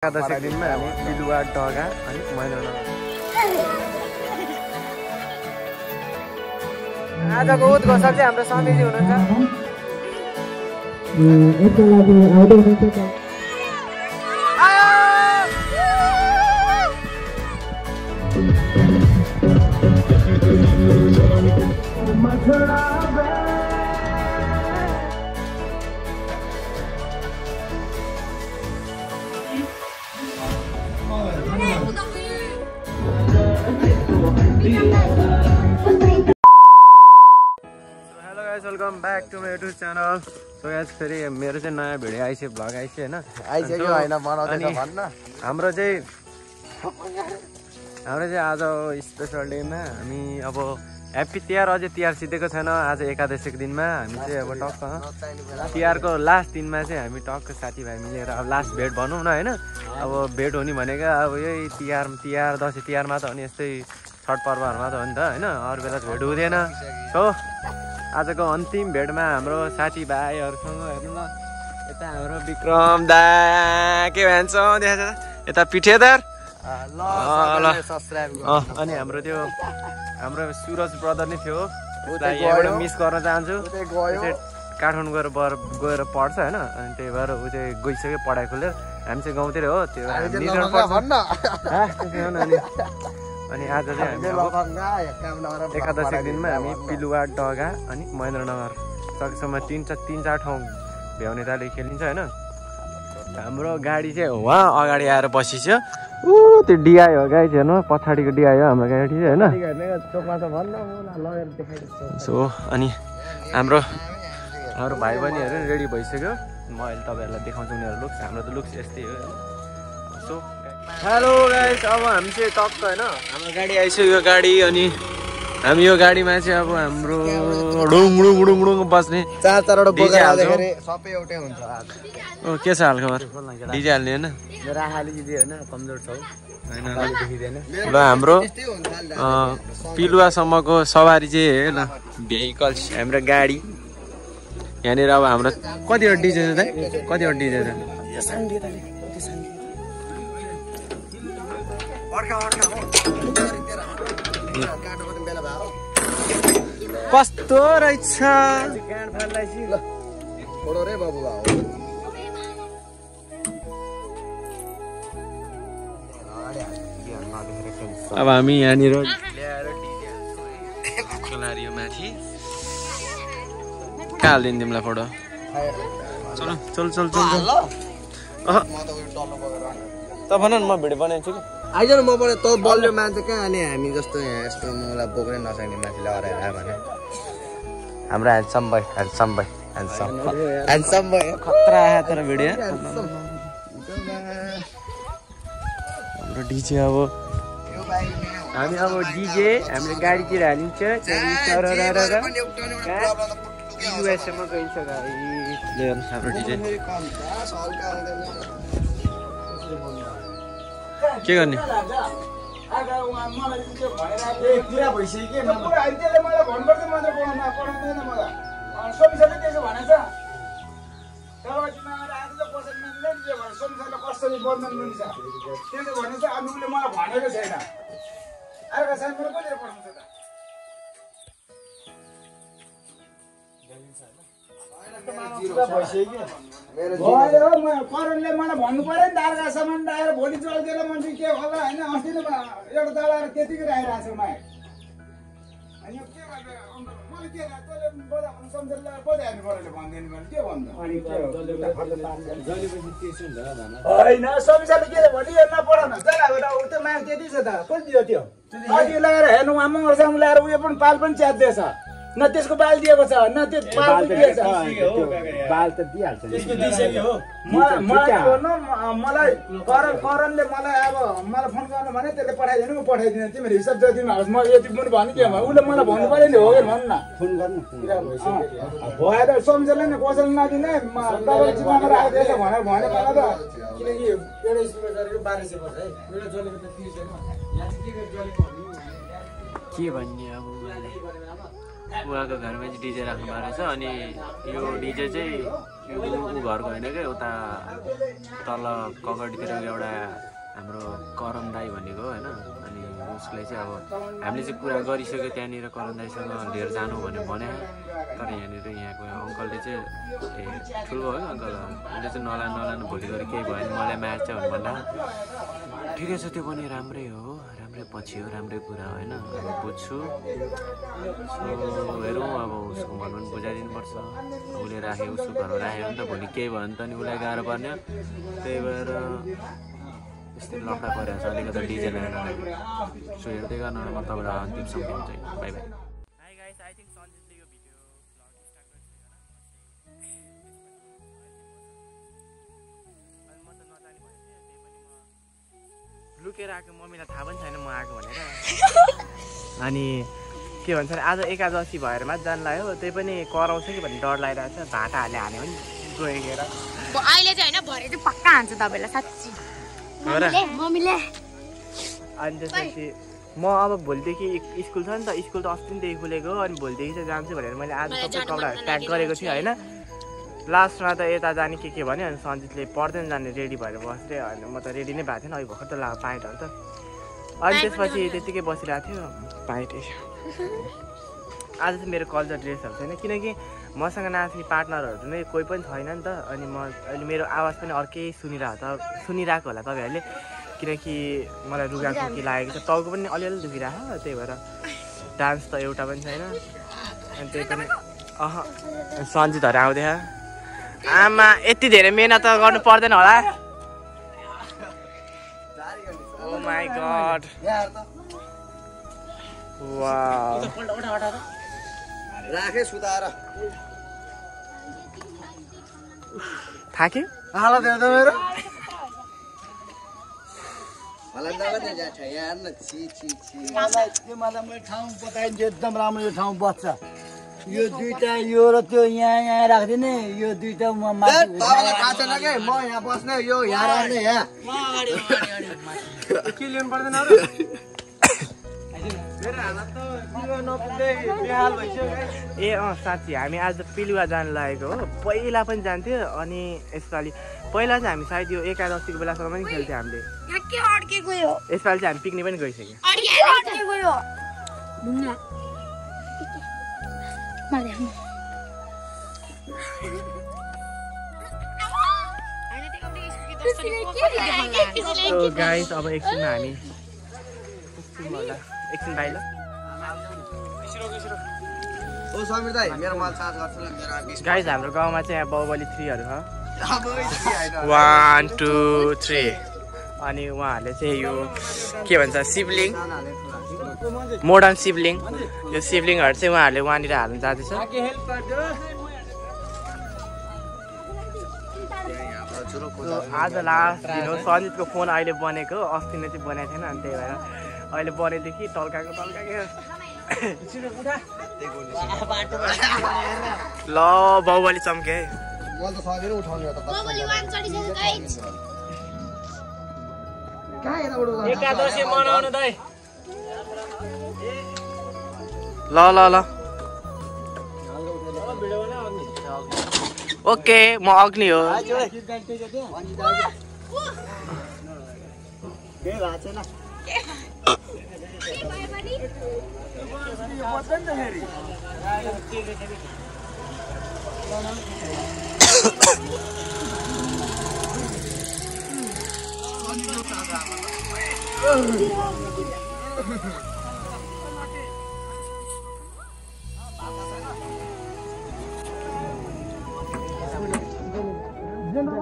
एकादशी दिनमा हामी पिलुवा डगा अनि महेन्द्रनगर आजको उद्घोषक चाहिँ हाम्रो समीजी हुनुहुन्छ। Hello guys, welcome back to my YouTube channel. So guys फेरि मेरो चाहिँ नयाँ भिडियो आइसक्यो, भ्लग आइसक्यो होइन। हाम्रो चाहिँ आज स्पेसल डेमा हामी अब ह्याप्पी तिहार। अझै तिहार सिधेको छैन, आज एकादशीको दिनमा हामी चाहिँ अब टक्क तिहारको लास्ट दिनमा चाहिँ हामी टक्क साथीभाइ मिलेर अब लास्ट भेट भनौँ न होइन। अब भेट हुने भनेको अब यही तिहार दसैँ तिहारमा त अनि यस्तै छठ पर्वहरूमा त हो नि त होइन, अरू बेला भेट हुँदैन। सो आजको अन्तिम भेटमा हाम्रो साथीभाइहरूसँग हेर्नु न, यता हाम्रो विक्रम दा के भन्छ देखाएको यता पिठेदार अनि हाम्रो त्यो हाम्रो सुरज ब्रदर नै थियो, यहाँबाट मिस गर्न चाहन्छु। काठमाडौँ गएर पढ्छ होइन, अनि त्यही भएर ऊ चाहिँ गइसक्यो पढाइ खोलेर। हामी चाहिँ गाउँतिर हो, त्यो अनि आज चाहिँ हामी एकादशीको दिनमा हामी पिलुवा डगा अनि महेन्द्रनगर सकेसम्म तिन चार ठाउँ भ्याउने तालले खेलिन्छ होइन। हाम्रो गाडी चाहिँ वहाँ अगाडि आएर बसिछ, ऊ त्यो डिआई हो गाडी हेर्नु, पछाडिको डिआई हो हाम्रो गाडी चाहिँ होइन। सो अनि हाम्रो भाइ बहिनीहरू रेडी भइसक्यो, म अहिले तपाईँहरूलाई देखाउँछु उनीहरू लुक्स। हाम्रो त लुक्स यस्तै हो। सो हेलो गाइस, अब हामी चाहिँ टक्क होइन हाम्रो गाडी आइसक्यो गाडी। अनि हामी यो गाडीमा चाहिँ अब हाम्रो डुङ बस्ने चारवटा बोकेर आउँदाखेरि सबै एउटै हुन्छ। ओ के छ हालखबर? डिजे हाल्ने होइन, मेरो आँखाले दिदी होइन कमजोर छौ होइन देखिँदैन। ल हाम्रो पिलुवासम्मको सवारी चाहिँ ल भेहिकल्स हाम्रो गाडी यहाँनिर। अब हाम्रो कतिवटा डिजे छ त? कतिवटा डिजे छ? कस्तो रहेछ अब हामी यहाँनिर माथि कहाँ हालिदिनु तिमीलाई फोटो? चल त भन न, म भिडियो बनाइदिन्छु कि आइज न। मबाट त बलियो मान्छे कहाँ अनि हामी जस्तो यहाँ यस्तो मलाई बोक्नै नसक्ने मान्छेले हराएर आयो भने हाम्रो ह्यान्डसम बोय खतरा आयो तर भिडियो। हाम्रो डिजे अब हामी हामीले गाडीतिर हालिन्छ युएसएमा गइन्छ गाडी। हाम्रो डिजे के गर्ने? करणले मलाई भन्नु पर्यो नि त, अर्कासम्म आएर भोलि जल्केर मान्छे के होला होइन। अस्ति नै एउटा दलाएर त्यतिकै राखिरहेको छु माइ। अनि यो के गर्नु मैले के तैँले बजाएको सम्झेर बजाइहाल्नु पऱ्यो भन्दैन भने के भन्नु होइन। सम्झाले के भोलि यो नपढाउन त्यो माग त्यति छ त कति दियो त्यो अघि लगाएर हेर्नु उहाँ मङ्गलसम्म ल्याएर उयो पनि पाल पनि च्यात्दैछ, न त्यसको बाल दिएको छ न त्यो पाल दिएछ। बाल त दिइहाल्छ मलाई करणले मलाई अब मलाई फोन गर्नु भने त्यसले पठाइदिनु, म पठाइदिनु। तिमीहरू हिसाब जतिमा होस्, म यति पनि भन्नु के उसले मलाई भन्नु पऱ्यो नि, हो कि भन्नु न। फोन गर्नु भयो त सम्झेर नि कसैले नदिने तपाईँले जिम्मामा राखेको रहेछ भनेर भने मलाई त। किनकि एउटा स्कुलमा गरेको 1200 पर्छ है, एउटा जलेको त 30 होइन। के भन्ने अब उहाँको घरमा चाहिँ डिजे राख्नु भएको रहेछ अनि यो डिजे चाहिँ यो ऊ घरको होइन क्या उता तल कगडीतिर एउटा हाम्रो करम दाई भनेको होइन अनि उसले चाहिँ अब हामीले चाहिँ कुरा गरिसक्यो त्यहाँनिर करम दाईसँग लिएर जानु भनेर भने तर यहाँनिर यहाँको अङ्कलले चाहिँ ठुलो हो अङ्कल उसले चाहिँ नलानु भोलि गएर केही भयो भने मलाई मार्छ भनेर भन्दा ठिकै छ त्यो पनि राम्रै हो राम्रै पछि हो राम्रै कुरा होइन अब बुझ्छु सो हेरौँ अब उसको मनमा पनि बुझाइदिनुपर्छ उसले राख्यो उसको घरमा राख्यो भने त भोलि केही भयो भने त नि उसलाई गाह्रो पर्ने त्यही भएर यस्तै लफडा परेको छ अलिकति डिजे ल्याएर सो हेर्दै गर्न म तपाईँलाई अन्तिम सम्झिन्छ bye bye hi guys I think सन्जितले यो भिडियो ब्लग स्टार्ट गरिसक्यो अनि म त नजाने भनेको थिएँ त्यही पनि म लुकेर आएको मम्मीलाई थाहा पनि छैन म आएको भनेर अनि के भन्छ आज एकादशी भएर मात्र जान लाग्यो त्यही पनि कराउँछ कि भन्ने डर लागिरहेको छ भाटाहरूले हान्यो भने गएर अहिले चाहिँ होइन भरे चाहिँ पक्का हान्छ तपाईँलाई साँच्ची मम्मीले अनि त्यसपछि म अब भोलिदेखि स्कुल छ नि त स्कुल त अस्तिदेखि खुलेको अनि भोलिदेखि चाहिँ जान्छु भनेर मैले आज सबै कपडाहरू प्याक गरेको थिएँ होइन लास्टमा त यता जाने के भन्यो अनि सन्जितले पढ्दैन जाने रेडी भएर बस्थेँ अनि म त रेडी नै भएको थिएन अहिले भर्खर त पाएँ त अनि त्यसपछि त्यत्तिकै बसिरहेको थियो पाएँ आज चाहिँ मेरो कल्चर ड्रेसहरू छैन किनकि मसँग नाच्ने पार्टनरहरू नै कोही पनि छैन नि त अनि म अहिले मेरो आवाज पनि अर्कै सुनिरहेको होला तपाईँहरूले किनकि मलाई रुगा खोकी लागेको छ टाउको पनि अलिअलि दुखिरहेको त्यही भएर डान्स त एउटा पनि छैन अनि त्यही पनि सन्जितहरू आउँदै आमा यति धेरै मेहनत त गर्नु पर्दैन होला ओ माई गड वाउ राखे सुताएर थाक्यो हालत हेर्दा मेरो मलाई नगर्ने जान्छ यहाँ न छि मलाई मैले ठाउँ बताइदिन्छु एकदम राम्रो यो ठाउँ बस्छ यो दुईटा यो र त्यो यहाँ राख्दिने यो दुईटा म तपाईँलाई थाहा छैन के म यहाँ बस्ने यो यहाँ राख्ने यहाँ के ल्याउनु पर्दैन ए साँच्ची हामी आज पिलुवा जान लागेको हो पहिला पनि जान्थ्यो अनि यसपालि पहिला चाहिँ हामी सायद यो एकादशीको बेलासम्म पनि खेल्थ्यो हामीले यसपालि चाहिँ हामी पिकनिक पनि गइसक्यो गाइस अब एकछिनमा हामी एकछिन बाहिर गाइस हाम्रो गाउँमा चाहिँ बाहुबली 3हरू छ 1 2 3 अनि उहाँहरूले चाहिँ यो के भन्छ शिवलिङ मोडर्न शिवलिङ यो शिवलिङहरू चाहिँ उहाँहरूले वहाँनिर हाल्नु जाँदैछ आज लास्ट दिन हो सन्जितको फोन अहिले बनेको अस्ति नै चाहिँ बनाएको थिएन अनि त्यही भएर अहिले बनेदेखि टल्काको ल बाहुबली चम्के एकादशी मनाउनु दाइ ल ओके म अग्नि हो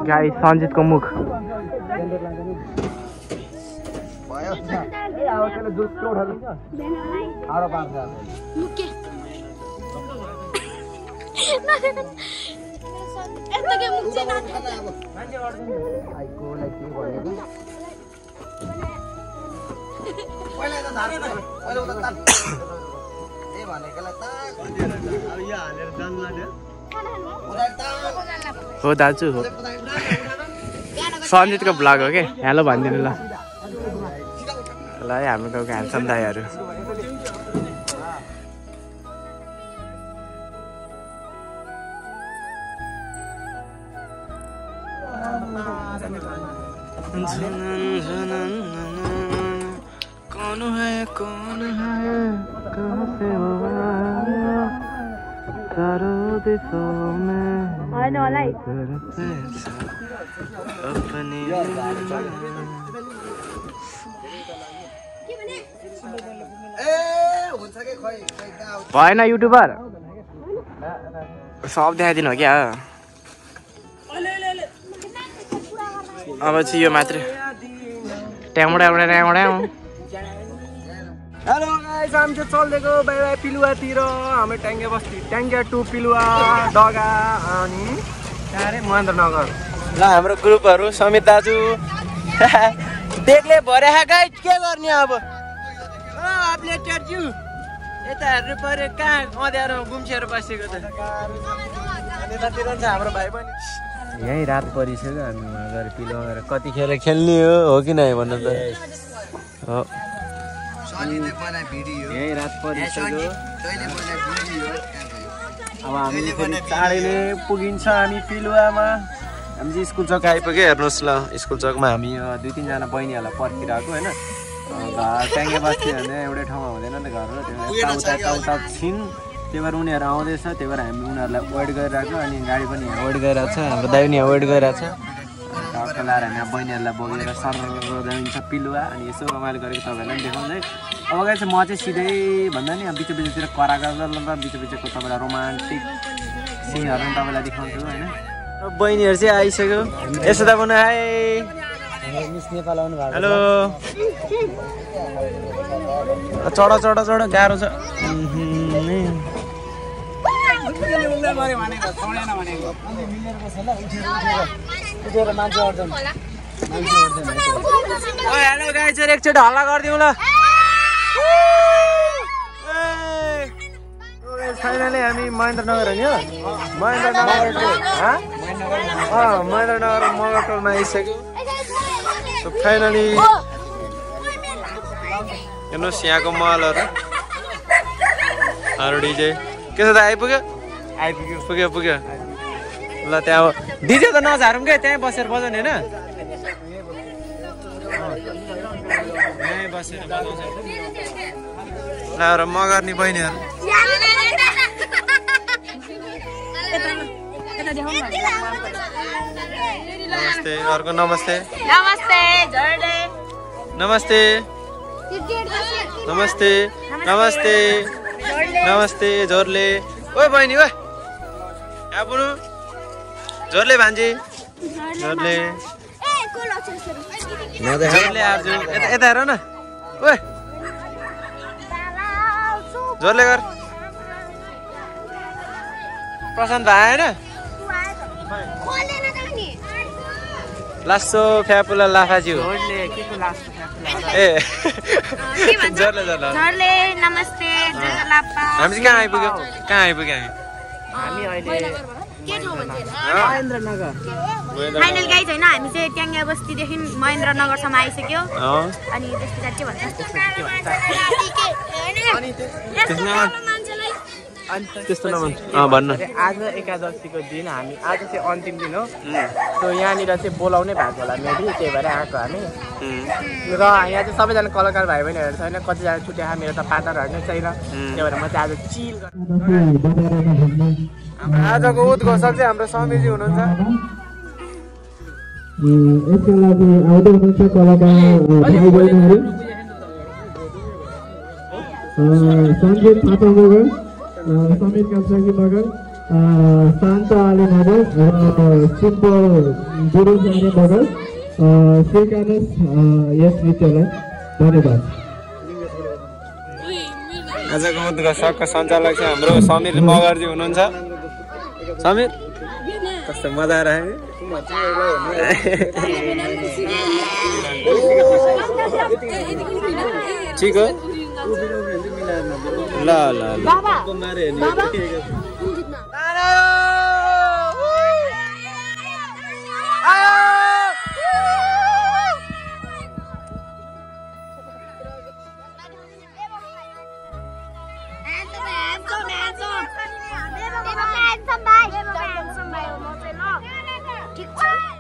गाइस सन्जितको मुख हो दाजु हो सन्जितको ब्लग हो के हेलो भनिदिनु ल ल हाम्रो गाउँको ह्यान्डसम दाइहरू कौन है कहाँ से हो आया चारों दिशों में अपने भएन युट्युबर सब देखाइदिनु हो क्या अब चाहिँ यो मात्रै हेलो गाइस हामी चाहिँ चल्देको बाई बाई पिलुवातिर हाम्रो ट्याङ्गे बस्ती ट्याङ्गे टु पिलुवा डगा अनि अरे महेन्द्रनगर ल हाम्रो ग्रुपहरू समित दाजु देख्ले भरे गाइड के गर्ने अब आपले ट्याटु यता हेर्नु पर्यो कहाँ अँध्यारो गुम्सिएर बसेको त यतातिर छ हाम्रो भाइ पनि यहीँ रात परिसक्यो हामी वहाँ गएर पिलुवा गएर कतिखेर खेल्ने हो कि नै भन्नु त हो यहीँ रात परिसक्यो अब हामी फेरि चाँडै नै पुगिन्छ हामी पिलुवामा हामी चाहिँ स्कुल चौक आइपुग्यो हेर्नुहोस् ल स्कुल चौकमा हामी 2-3 जना बहिनीहरूलाई पर्खिरहेको होइन घर ट्याङ्गे बस्ती भने एउटै ठाउँमा हुँदैन नि त घर उता छिन् त्यही भएर उनीहरू आउँदैछ त्यही भएर हामी उनीहरूलाई वेट गरिरहेको अनि गाडी पनि यहाँ वेट गरिरहेको छ हाम्रो दाइ पनि यहाँ वेट गरिरहेको छ टक्क लाएर हामी यहाँ बहिनीहरूलाई बोकेर सर जान्छ पिलुवा अनि यसो रमाइलो गरेको तपाईँहरूलाई पनि देखाउँदै अब गाई चाहिँ म चाहिँ सिधै भन्दा नि बिच बिचतिर करा गरेर बिच बिचको तपाईँलाई रोमान्टिक सिनहरू पनि तपाईँलाई देखाउँछु होइन बहिनीहरू चाहिँ आइसक्यो यसो त भन्नु हाई हेलो चढ गाह्रो छ हेलो गाई चाहिँ एकचोटि हल्ला गरिदिउँ ल फाइनली हामी महेन्द्रनगर होइन महेन्द्रनगर मगरटोलमा आइसक्यो सो फाइनली हेर्नुहोस् यहाँको मलहरू डिजे के छ त आइपुग्यो पुग्यो ल त्यहाँ अब डिजे त नझारौँ क्या त्यहीँ बसेर बजाउने होइन यहीँ बसेर ल र मगर्ने बहिनीहरू नमस्ते अर्को नमस्ते नमस्ते नमस्ते नमस्ते नमस्ते जोरले ओ बहिनी ओ यहाँ पुनु जोरले भान्जी जोरले आज यता हेर न ओ जोरले गर प्रशान्त भाइ आएन लासो फ्यापुला लाफाजी हो ए जोरले नमस्ते हामी चाहिँ कहाँ आइपुग्यो हामी महेन्द्रनगर फाइनल गाइज होइन हामी चाहिँ ट्याङ्गे बस्तीदेखि महेन्द्रनगरसम्म आइसक्यो अनि त्यस्तो के भन्छ त्यस्तो नभन् भन्नु आज एकादशीको दिन हामी आज चाहिँ अन्तिम दिन हो सो यहाँनिर चाहिँ बोलाउनै भएको होला मेबी त्यही भएर आएको हामी र यहाँ चाहिँ सबैजना कलाकार भाइ बहिनीहरू छैन कतिजना छुट्याएको मेरो त पार्टनरहरू नै छैन त्यही भएर म चाहिँ आज चिल हाम्रो आजको उद्घोषक चाहिँ हाम्रो समीरजी हुनुहुन्छ यसका लागि आउँदै हुनुहुन्छ कलाकार भाइ बहिनीहरू सञ्जीव थापा मगर समीर काप्साकी मगर शान्त आले मगर सिम्पल गुरुजानी मगर श्रीकानेश यस नृत्यलाई धन्यवाद आजको उद्घोषकको सञ्चालक चाहिँ हाम्रो समीर मगरजी हुनुहुन्छ समीर कस्तो मजा आइरहेको ठिक हो ल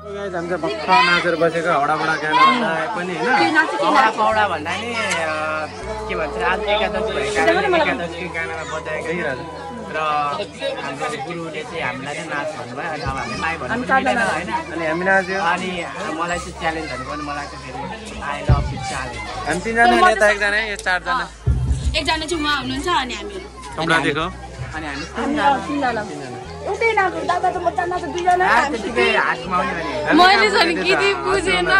गाइस हामी चाहिँ भर्खर नाचेर बसेको हाउडाबाट गाना पनि होइन पौडा पौडा भन्दा नि के भन्छ आज एकादशी भएको कारणले एकादशीको गानामा बजाएको र हाम्रो गुरुले चाहिँ हामीलाई चाहिँ नाच भन्नुभयो अनि अब हामी माइ भन्नु मिलेन होइन अनि हामी नाच्यो अनि मलाई चाहिँ च्यालेन्ज भनेको पनि मलाई चाहिँ फेरि आई लभ दिस च्यालेन्ज हामी 3 जना नेता एकजना यो 4 जना एकजना चाहिँ उहाँ हुनुहुन्छ अनि हामी कमला देखो अनि हामी 3 जना उतै नाच्नु दादा त म चार नाच्नु 2 जना त्यतिकै हातमा आउने भने मैले झन् किति बुझेन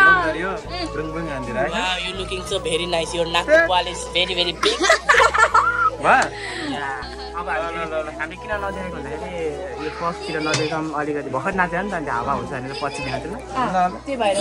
ब्रुङ ब्रुङ हान्दिर hey you looking so very nice your नाक वाल इज भेरी भेरी बिग वा अब हामी किन नदेखेको भन्दाखेरि यो फर्स्टतिर नदेखाउँ अलिकति भर्खर नाच्यो नि त अन्त हावा हुन्छ भनेर पछि देखाउँछु ल त्यही भएर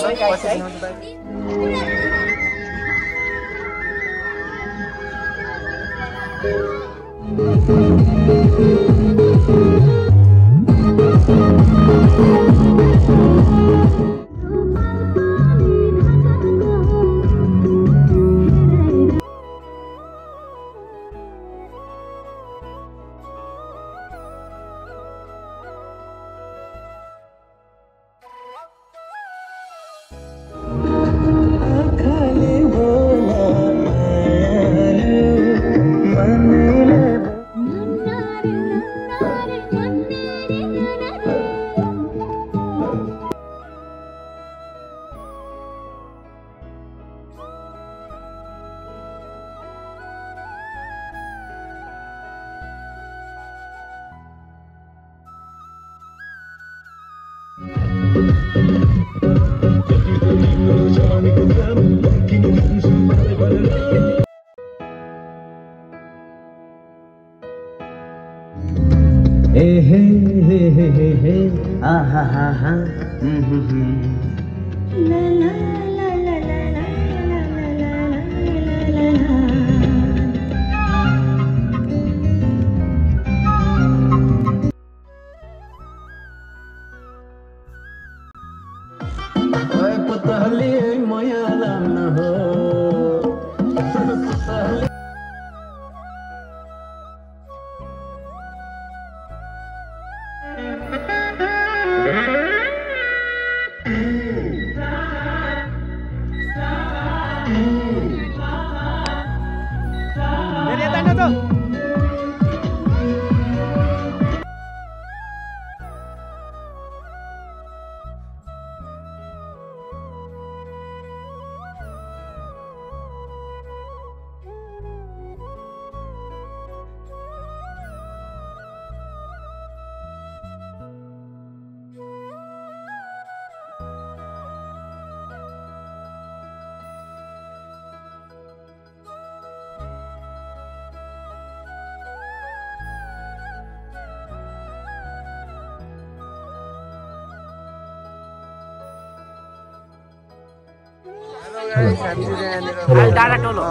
डाँडा टोल हो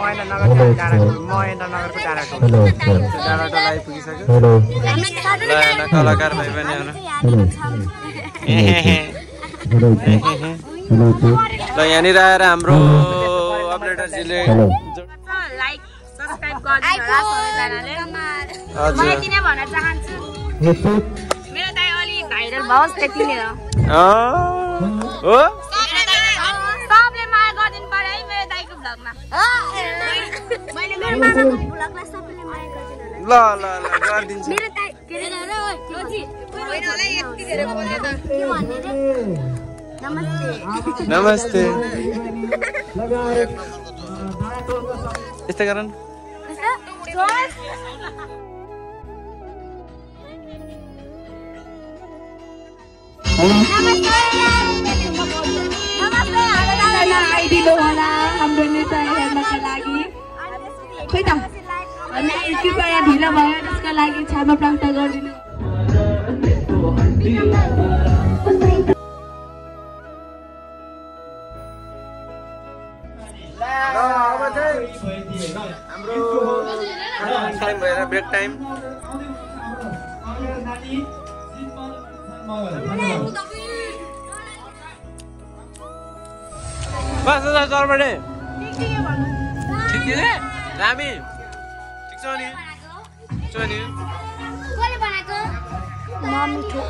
महेन्द्रनगरको डाँडा टोल डाँडा टोल आइपुगिसक्यो कलाकार भाइ बहिनीहरू ल यहाँनिर आएर हाम्रो अपडेटरजीले लाइक सब्स्क्राइब गरिदिनु होला सबैजनाले म यति नै भन्न चाहन्छु मेरो दाइ अलि भाइरल भओस् त्यति नै हो हो सबले माया गरिदिनु पर्यो है मेरो दाइको भ्लगमा मैले मेरो मामाको भ्लगलाई सबैले माया गरिदिनु होला ल ल ल गरिदिन्छु मेरो दाइ के रे होला ओइ होइन होला यति धेरै बोल्यो त के भन्ने रे नमस्ते नमस्ते यस्तै गर न दिनु होला हाम्रो नेता हेर्नका लागि खोइ त अनि कृपया ढिलो भयो त्यसका लागि क्षमा प्राप्त गरिदिनु अब चाहिँ हाम्रो टाइम भएर ब्रेक टाइम बस चलबटे ठिक छ दामी ठिक छ नि कसले बनाएको म मिठो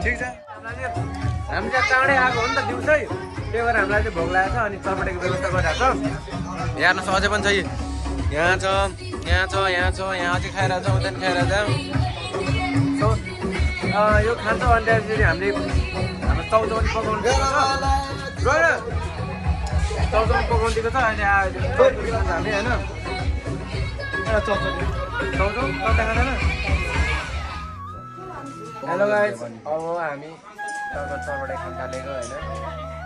ठिक छ हामी चाहिँ चाँडै आएको हो नि त दिउँसै त्यही भएर हामीलाई चाहिँ भोक लागेको छ अनि चटपटेको व्यवस्था गरिरहेको छ हेर्नुहोस् अझै पनि छ यहाँ छ यहाँ छ यहाँ छ यहाँ अझै खाइरहेको छ उता पनि खाइरहेको छ यो खान्छ अनि त्यसपछि हामीले हाम्रो चाउचाउ पनि पकाउनु दिएको छ चाउचाउ पनि पकाउनु दिएको छ अहिले हामीले होइन चाउचाउ तपाईँ खाँदैन हेलो गाइस अब हामी चरबाट खान थालेको होइन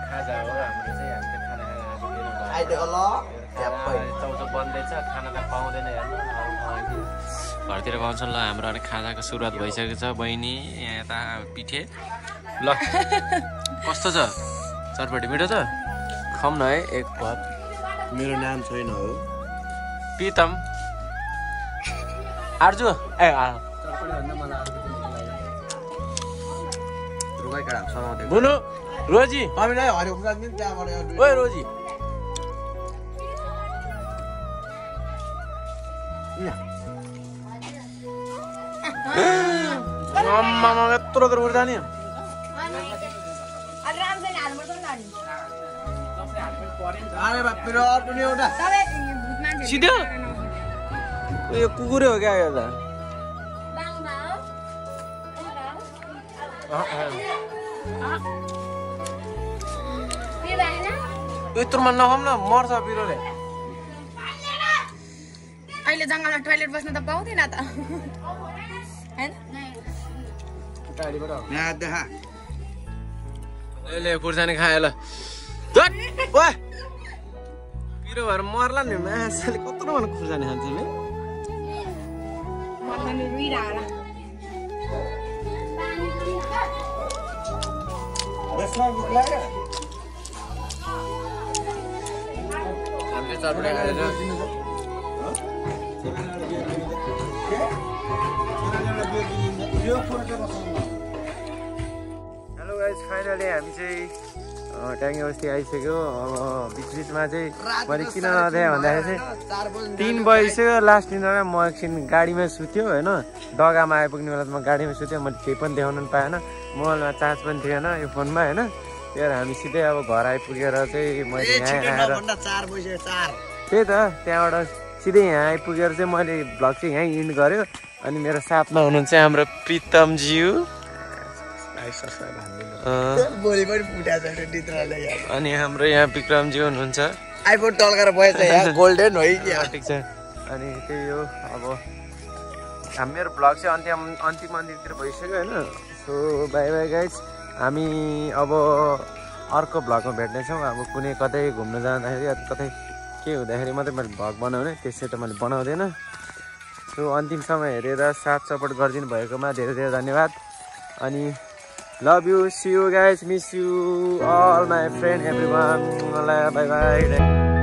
खाजा हो हाम्रो चाहिँ हामीले खाना चाउचाउ बन्दैछ खाना त पाउँदैन हेर्नु घरतिर पाउँछ ल हाम्रो अनि खाजाको सुरुवात भइसकेको छ बहिनी यहाँ यता पिठे ल कस्तो छ चटपटी मिठो छ खाउँ न है एक भात मेरो नाम छैन हो प्रितम आर्जु ए बुनु रोजी ओए रोजी यत्रो यत्रो उठ्दा नि सिधो यो कुकुरै हो क्या यो त यत्रोमा नखाउँ न मर्छ पिरोले अहिले जङ्गलमा टोयलेट बस्न त पाउँदैन त खुर्सानी खायो ल पिरो भएर मर्ला नि माछाले कत्रो भन्नु खुर्सानी खान्छ हामीले चटपटे खाएर हेलो गाइस फाइनली हामी चाहिँ ट्याङ्गी बस्ती आइसक्यो अब बिचमा चाहिँ मैले किन नदेखाएँ भन्दाखेरि चाहिँ 3 बजिसक्यो लास्ट दिनमा म एकछिन गाडीमा सुत्यो होइन डगामा आइपुग्ने बेला म गाडीमा सुत्यो मैले केही पनि देखाउनु पाएन मोबाइलमा चार्ज पनि थिएन यो फोनमा होइन त्यही भएर हामी सिधै अब घर आइपुगेर चाहिँ मैले यहाँ आएर त्यही त त्यहाँबाट सिधै यहाँ आइपुगेर चाहिँ मैले भ्लग चाहिँ यहीँ इन्ड गऱ्यो अनि मेरो साथमा हुनुहुन्छ हाम्रो प्रितमज्यू अनि हाम्रो यहाँ विक्रमज्यू हुनुहुन्छ आइफोन टल्केर बसेछ यहाँ गोल्डन हो ठिक छ अनि त्यही हो अब मेरो भ्लग चाहिँ अन्तिम अन्तिमतिर भइसक्यो होइन सो बाई बाई गाइज हामी अब अर्को भ्लगमा भेट्नेछौँ अब कुनै कतै घुम्न जाँदाखेरि कतै के हुँदाखेरि मात्रै मैले भ्लग बनाउने त्यसै त मैले बनाउँदैन सो अन्तिमसम्म हेरेर साथ सपोर्ट गरिदिनु भएकोमा धेरै धेरै धन्यवाद अनि love you see you guys miss you all my friend every one bye by